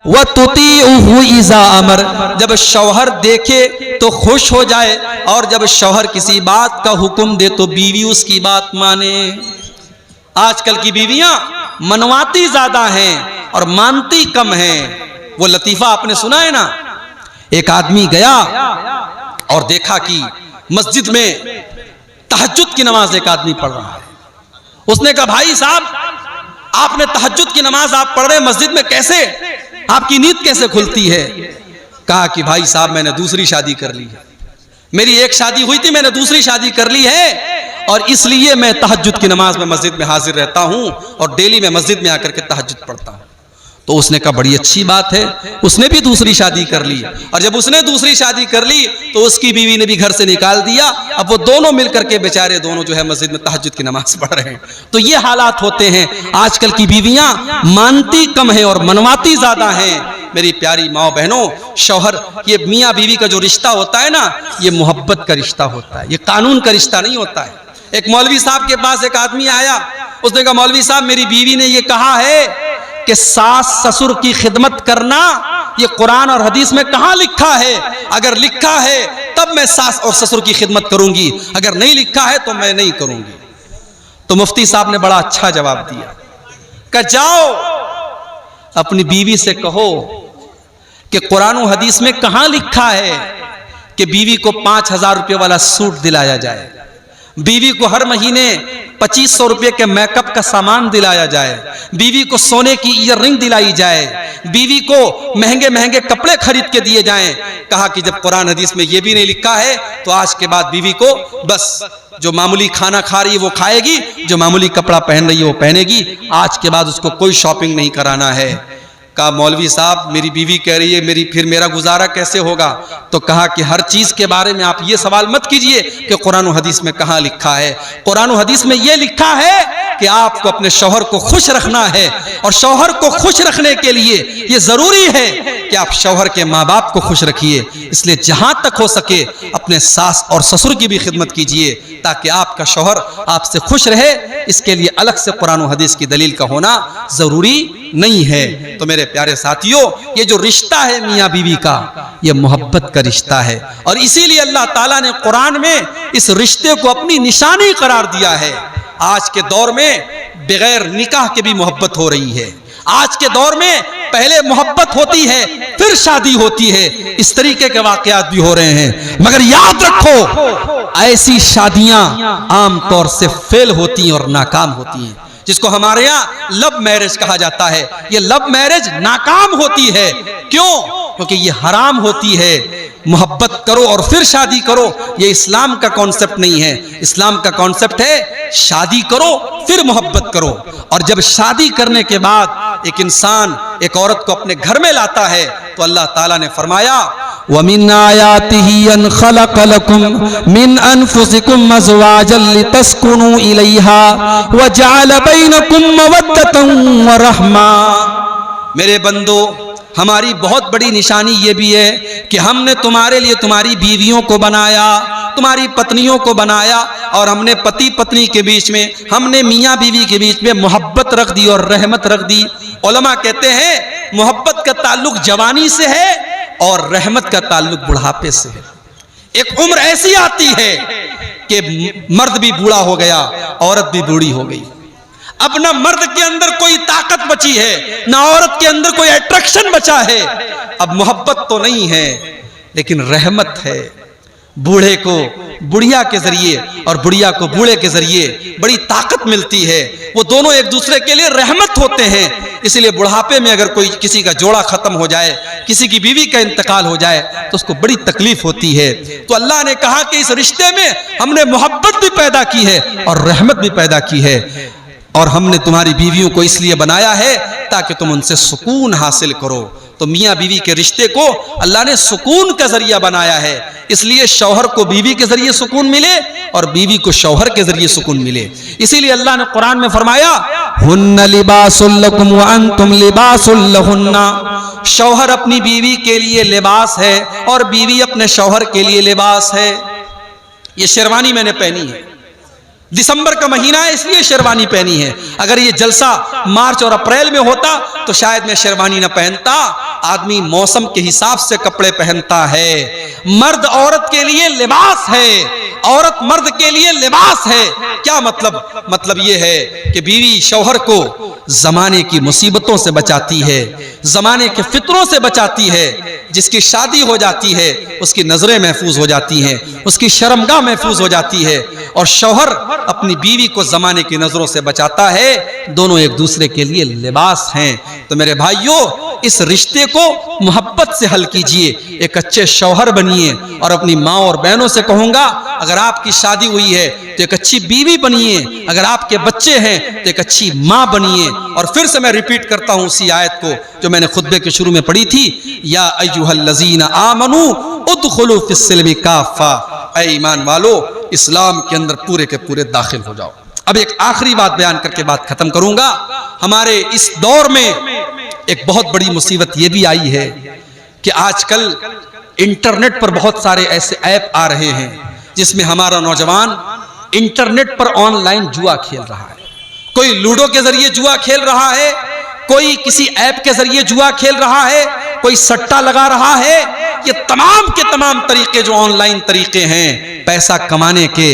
वह तुतीउहु इज़ा अमर, जब शौहर देखे तो खुश हो जाए, और जब शौहर किसी बात का हुक्म दे तो बीवी उसकी बात माने। आजकल की बीवियां मनवाती ज्यादा हैं और मानती कम हैं। वो लतीफा आपने सुना है ना, एक आदमी गया और देखा कि मस्जिद में तहज्जुद की नमाज एक आदमी पढ़ रहा है। उसने कहा, भाई साहब आपने तहज्जुद की नमाज आप पढ़ रहे हैं मस्जिद में, कैसे, आपकी नींद कैसे खुलती है? कहा कि भाई साहब मैंने दूसरी शादी कर ली है, मेरी एक शादी हुई थी, मैंने दूसरी शादी कर ली है, और इसलिए मैं तहज्जुद की नमाज में मस्जिद में हाजिर रहता हूं और डेली मैं मस्जिद में आकर के तहज्जुद पढ़ता हूं। तो उसने कहा बड़ी अच्छी बात है, उसने भी दूसरी शादी कर ली, और जब उसने दूसरी शादी कर ली तो उसकी बीवी ने भी घर से निकाल दिया। अब वो दोनों मिलकर के बेचारे दोनों जो है मस्जिद में तहज्जुद की नमाज पढ़ रहे हैं। तो ये हालात होते हैं। आजकल की बीवियां मानती कम है और मनवाती ज्यादा हैं। मेरी प्यारी माओ बहनों, शौहर, ये मियाँ बीवी का जो रिश्ता होता है ना, ये मोहब्बत का रिश्ता होता है, ये कानून का रिश्ता नहीं होता है। एक मौलवी साहब के पास एक आदमी आया, उसने कहा मौलवी साहब मेरी बीवी ने ये कहा है कि सास ससुर की खिदमत करना, ये कुरान और हदीस में कहां लिखा है? अगर लिखा है तब मैं सास और ससुर की खिदमत करूंगी, अगर नहीं लिखा है तो मैं नहीं करूंगी। तो मुफ्ती साहब ने बड़ा अच्छा जवाब दिया, कि जाओ अपनी बीवी से कहो कि कुरान और हदीस में कहां लिखा है कि बीवी को 5,000 रुपये वाला सूट दिलाया जाए, बीवी को हर महीने 2500 रुपये के मेकअप का सामान दिलाया जाए, बीवी को सोने की ईयररिंग दिलाई जाए, बीवी को महंगे महंगे कपड़े खरीद के दिए जाएं। कहा कि जब कुरान हदीस में यह भी नहीं लिखा है तो आज के बाद बीवी को बस जो मामूली खाना खा रही है वो खाएगी, जो मामूली कपड़ा पहन रही है वो पहनेगी, आज के बाद उसको कोई शॉपिंग नहीं कराना है। कहा मौलवी साहब मेरी बीवी कह रही है फिर मेरा गुजारा कैसे होगा? तो कहा कि हर चीज के बारे में आप ये सवाल मत कीजिए कि कुरान और हदीस में कहां लिखा है। कुरान और हदीस में ये लिखा है कि आपको अपने शौहर को खुश रखना है, और शौहर को खुश रखने के लिए ये जरूरी है कि आप शौहर के माँ बाप को खुश रखिए। इसलिए जहां तक हो सके अपने सास और ससुर की भी खिदमत कीजिए ताकि आपका शौहर आपसे खुश रहे। इसके लिए अलग से कुरान और हदीस की दलील का होना जरूरी नहीं है। तो मेरे प्यारे साथियों, ये जो रिश्ता है मियाँ बीवी का, ये मोहब्बत का रिश्ता है, और इसीलिए अल्लाह ताला ने कुरान में इस रिश्ते को अपनी निशानी करार दिया है। आज के दौर में बगैर निकाह के भी मोहब्बत हो रही है। आज के दौर में पहले मोहब्बत होती है फिर शादी होती है, इस तरीके के वाकयात भी हो रहे हैं। मगर याद रखो, ऐसी शादियां आमतौर से फेल होती हैं और नाकाम होती हैं, जिसको हमारे यहाँ लव मैरिज कहा जाता है। ये लव मैरिज नाकाम होती है। क्यों? क्योंकि ये हराम होती है। मोहब्बत करो और फिर शादी करो, ये इस्लाम का कॉन्सेप्ट नहीं है। इस्लाम का कॉन्सेप्ट है शादी करो फिर मोहब्बत करो, और जब शादी करने के बाद एक इंसान एक औरत को अपने घर में लाता है तो अल्लाह ताला ने फरमाया वमिन आयातिही अन खलक़ लकुम मिन अनफुसिकुम अज़वाजन लितस्कुनू इलैहा व जअल बैनकुम मवद्दतन व रहमा। मेरे बंदो, हमारी बहुत बड़ी निशानी ये भी है कि हमने तुम्हारे लिए तुम्हारी बीवियों को बनाया, तुम्हारी पत्नियों को बनाया, और हमने पति पत्नी के बीच में, हमने मियाँ बीवी के बीच में मोहब्बत रख दी और रहमत रख दी। उलमा कहते हैं मोहब्बत का ताल्लुक जवानी से है और रहमत का ताल्लुक बुढ़ापे से है। एक उम्र ऐसी आती है कि मर्द भी बूढ़ा हो गया, औरत भी बूढ़ी हो गई। अब ना मर्द के अंदर कोई ताकत बची है, ना औरत के अंदर कोई अट्रैक्शन बचा है। अब मोहब्बत तो नहीं है लेकिन रहमत है। बूढ़े को बुढ़िया के जरिए और बुढ़िया को बूढ़े के जरिए बड़ी ताकत मिलती है। वो दोनों एक दूसरे के लिए रहमत होते हैं। इसीलिए बुढ़ापे में अगर कोई किसी का जोड़ा खत्म हो जाए, किसी की बीवी का इंतकाल हो जाए तो उसको बड़ी तकलीफ होती है। तो अल्लाह ने कहा कि इस रिश्ते में हमने मोहब्बत भी पैदा की है और रहमत भी पैदा की है, और हमने तुम्हारी बीवियों को इसलिए बनाया है ताकि तुम उनसे सुकून हासिल करो। तो मियाँ बीवी के रिश्ते को अल्लाह ने सुकून का जरिया बनाया है, इसलिए शौहर को बीवी के जरिए सुकून मिले और बीवी को शौहर के जरिए सुकून मिले। इसीलिए अल्लाह ने कुरान में फरमाया हुन्ना लिबासुल लकुम व अंतुम लिबासुल लहुन्ना। शौहर अपनी बीवी के लिए लिबास है और बीवी अपने शौहर के लिए लिबास है। ये शेरवानी मैंने पहनी है, दिसंबर का महीना है इसलिए शेरवानी पहनी है। अगर ये जलसा मार्च और अप्रैल में होता तो शायद मैं शेरवानी न पहनता। आदमी मौसम के हिसाब से कपड़े पहनता है। मर्द औरत के लिए लिबास है, औरत मर्द के लिए लिबास है। क्या मतलब? मतलब ये है कि बीवी शौहर को जमाने की मुसीबतों से बचाती है, जमाने के फितरों से बचाती है। जिसकी शादी हो जाती है उसकी नजरें महफूज हो जाती हैं, उसकी शर्मगाह महफूज हो जाती है, और शौहर अपनी बीवी को जमाने की नजरों से बचाता है। दोनों एक दूसरे के लिए लिबास हैं। तो मेरे भाइयों, इस रिश्ते को मोहब्बत से हल कीजिए, एक अच्छे शौहर बनिए। और अपनी माँ और बहनों से कहूंगा, अगर आपकी शादी हुई है तो एक अच्छी बीवी बनिए, अगर आपके बच्चे हैं तो एक अच्छी माँ बनिए। और फिर से मैं रिपीट करता हूं उसी आयत को जो मैंने खुतबे के शुरू में पढ़ी थी, या अय्युहल्लज़ीना आमनू उदखुलू फिस्सिल्मि काफ़ा, ऐ ईमान वालो इस्लाम के अंदर पूरे के पूरे दाखिल हो जाओ। अब एक आखिरी बात बयान करके बात खत्म करूंगा। हमारे इस दौर में एक बहुत बड़ी मुसीबत यह भी आई है कि आजकल इंटरनेट पर बहुत सारे ऐसे ऐप आ रहे हैं जिसमें हमारा नौजवान इंटरनेट पर ऑनलाइन जुआ खेल रहा है। कोई लूडो के जरिए जुआ खेल रहा है, कोई किसी ऐप के जरिए जुआ खेल रहा है, कोई सट्टा लगा रहा है। ये तमाम के तमाम तरीके जो ऑनलाइन तरीके हैं पैसा कमाने के,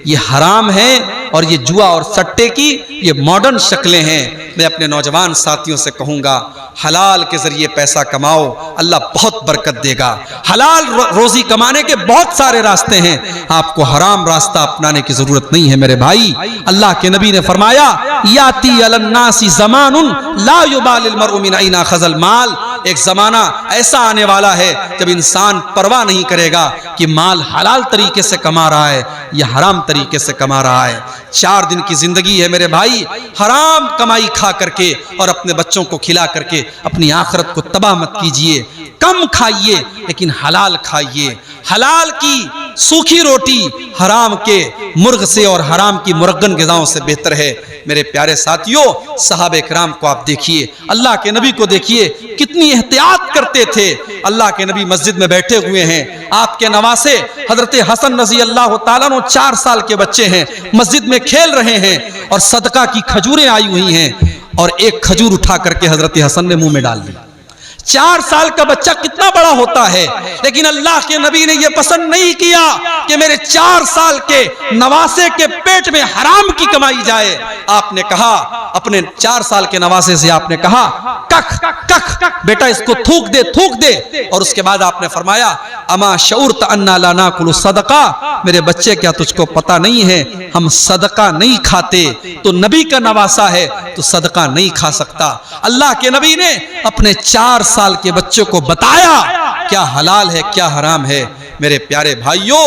ये हराम है। और ये जुआ और सट्टे की ये मॉडर्न शक्लें हैं। मैं अपने नौजवान साथियों से कहूंगा, हलाल के जरिए पैसा कमाओ, अल्लाह बहुत बरकत देगा। हलाल रोजी कमाने के बहुत सारे रास्ते हैं, आपको हराम रास्ता अपनाने की जरूरत नहीं है मेरे भाई। अल्लाह के नबी ने फरमाया, याती अलन्नासी ज़मानुन ला युबालिल मर्उ मिन ऐना खज़ल माल। एक जमाना ऐसा आने वाला है जब इंसान परवाह नहीं करेगा कि माल हलाल तरीके से कमा रहा है या हराम तरीके से कमा रहा है। 4 दिन की जिंदगी है मेरे भाई, हराम कमाई खा करके और अपने बच्चों को खिला करके अपनी आखिरत को तबाह मत कीजिए। कम खाइए लेकिन हलाल खाइए। हलाल की सूखी रोटी हराम के मुर्ग से और हराम की मुरग्गन ग़िज़ाओं से बेहतर है। मेरे प्यारे साथियों, सहाबे किराम को आप देखिए, अल्लाह के नबी को देखिए, कितनी एहतियात करते थे। अल्लाह के नबी मस्जिद में बैठे हुए हैं, आपके नवासे हजरत हसन रज़ी अल्लाह ताला अन्हु 4 साल के बच्चे हैं, मस्जिद में खेल रहे हैं और सदका की खजूरें आई हुई हैं और एक खजूर उठा करके हजरत हसन ने मुंह में डाल दी। 4 साल का बच्चा कितना बड़ा होता है, लेकिन अल्लाह के नबी ने यह पसंद नहीं किया कि मेरे 4 साल के नवासे के पेट में हराम की कमाई जाए। आपने कहा, अपने 4 साल के नवासे से आपने कहा, कख कख बेटा इसको थूक दे, थूक दे। और उसके बाद आपने फरमाया, अमा शऊरत अन्ना ला नाकुलु सदका, मेरे बच्चे क्या तुझको पता नहीं है हम सदका नहीं खाते। तो नबी का नवासा है तो सदका नहीं खा सकता। अल्लाह के नबी ने अपने 4 साल के बच्चों को बताया क्या हलाल है क्या हराम है। मेरे प्यारे भाइयों,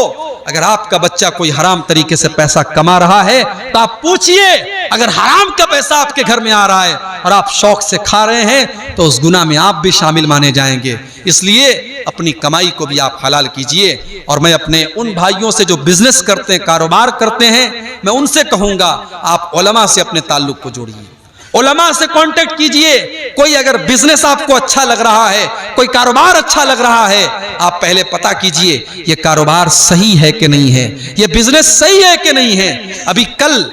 अगर आपका बच्चा कोई हराम तरीके से पैसा कमा रहा है तो आप पूछिए, अगर हराम का पैसा आपके घर में आ रहा है और आप शौक से खा रहे हैं तो उस गुनाह में आप भी शामिल माने जाएंगे। इसलिए अपनी कमाई को भी आप हलाल कीजिए। और मैं अपने उन भाइयों से जो बिजनेस करते हैं, कारोबार करते हैं, मैं उनसे कहूंगा आप उलमा से अपने ताल्लुक को जोड़िए, उलमा से कांटेक्ट कीजिए। कोई अगर बिजनेस आपको अच्छा लग रहा है, कोई कारोबार अच्छा लग रहा है, आप पहले पता कीजिए ये कारोबार सही है कि नहीं है, ये बिजनेस सही है कि नहीं है। अभी कल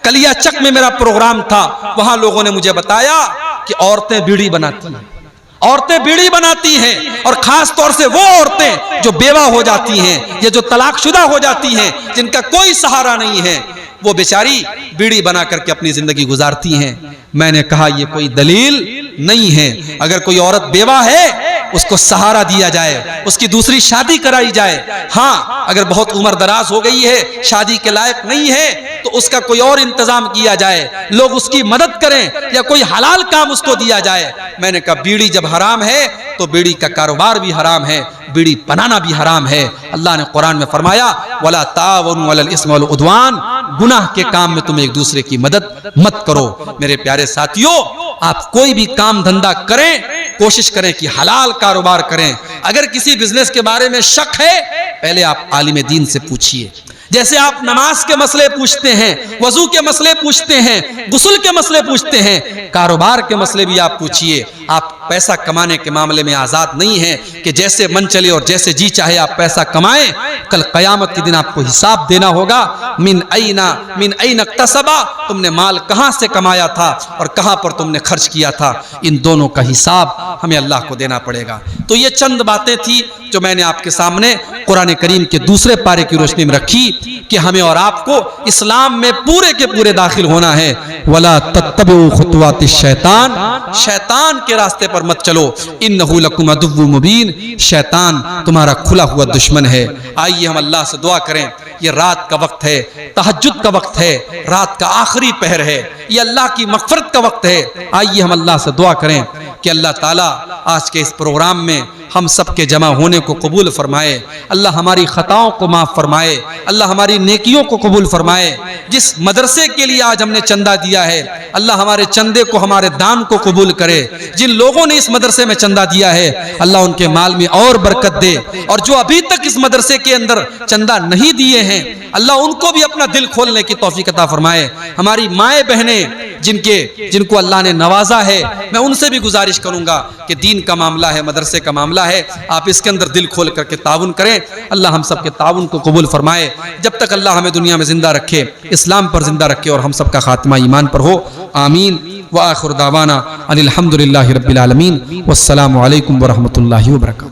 कलियाचक में मेरा प्रोग्राम था, वहां लोगों ने मुझे बताया कि औरतें बीड़ी बनाती हैं, औरतें बीड़ी बनाती हैं, और खास तौर से वो औरतें जो बेवा हो जाती हैं, ये जो तलाकशुदा हो जाती हैं, जिनका कोई सहारा नहीं है, वो बेचारी बीड़ी बना करके अपनी जिंदगी गुजारती हैं। मैंने कहा ये कोई दलील नहीं है। अगर कोई औरत बेवा है उसको सहारा दिया जाए, उसकी दूसरी शादी कराई जाए। हाँ, अगर बहुत उम्र दराज हो गई है, शादी के लायक नहीं है, तो उसका कोई और इंतजाम किया जाए, लोग उसकी मदद करें या कोई हलाल काम उसको दिया जाए। मैंने कहा बीड़ी जब हराम है तो बीड़ी का कारोबार भी हराम है, बीड़ी बनाना भी हराम है। अल्लाह ने कुरान में फरमाया, वला तावनु अलल इस्मि वल उद्वान, गुनाह के काम में तुम एक दूसरे की मदद मत करो। मेरे प्यारे साथियों, आप कोई भी काम धंधा करें, कोशिश करें कि हलाल कारोबार करें। अगर किसी बिजनेस के बारे में शक है, पहले आप आलिम दीन से पूछिए। जैसे आप नमाज के मसले पूछते हैं, वजू के मसले पूछते हैं, गुस्ल के मसले पूछते हैं, कारोबार के मसले भी आप पूछिए। आप पैसा कमाने के मामले में आज़ाद नहीं हैं कि जैसे मन चले और जैसे जी चाहे आप पैसा कमाएं। कल क़यामत के दिन आपको हिसाब देना होगा। मिन ऐना इक्तसबा, तुमने माल कहाँ से कमाया था और कहाँ पर तुमने खर्च किया था, इन दोनों का हिसाब हमें अल्लाह को देना पड़ेगा। तो ये चंद बातें थी जो मैंने आपके सामने कुरान करीम के दूसरे पारे की रोशनी में रखी कि हमें और आपको इस्लाम में पूरे के पूरे दाखिल होना है। वला तत्तबिउ खुतवातिश शैतान, शैतान के रास्ते पर मत चलो। इन्नहु लकुम अदुव्वुम मुबीन, शैतान तुम्हारा खुला हुआ दुश्मन है। आइए हम अल्लाह से दुआ करें। ये रात का वक्त है, तहज्जुद का वक्त है, रात का आखिरी पहर है, ये अल्लाह की मग़फ़िरत का वक्त है। आइए हम अल्लाह से दुआ करें कि अल्लाह ताला आज के इस प्रोग्राम में हम सब के जमा होने को कबूल फरमाए। अल्लाह हमारी ख़ताओं को माफ़ फरमाए, अल्लाह हमारी नेकियों को कबूल फरमाए। जिस मदरसे के लिए आज हमने चंदा दिया है, अल्लाह हमारे चंदे को, हमारे दान को कबूल करे। जिन लोगों ने इस मदरसे में चंदा दिया है, अल्लाह उनके माल में और बरकत दे। और जो अभी तक इस मदरसे के अंदर चंदा नहीं दिए हैं, अल्लाह उनको भी अपना दिल खोलने की तौफीक अता फरमाए। हमारी माएँ बहनें जिनको अल्लाह ने नवाजा है, मैं उनसे भी गुजारिश करूंगा कि दीन का मामला है, मदरसे का मामला है, आप इसके अंदर दिल खोल करके ताउन करें। अल्लाह हम सब के ताउन को कबूल फरमाए। जब तक अल्लाह हमें दुनिया में जिंदा रखे, इस्लाम पर जिंदा रखे और हम सब का खात्मा ईमान पर हो। आमीन। व आखिर दावाना अनिल हम्दुलिल्लाहि रब्बिल आलमीन। वस्सलामु अलैकुम व रहमतुल्लाहि व बरकातहू।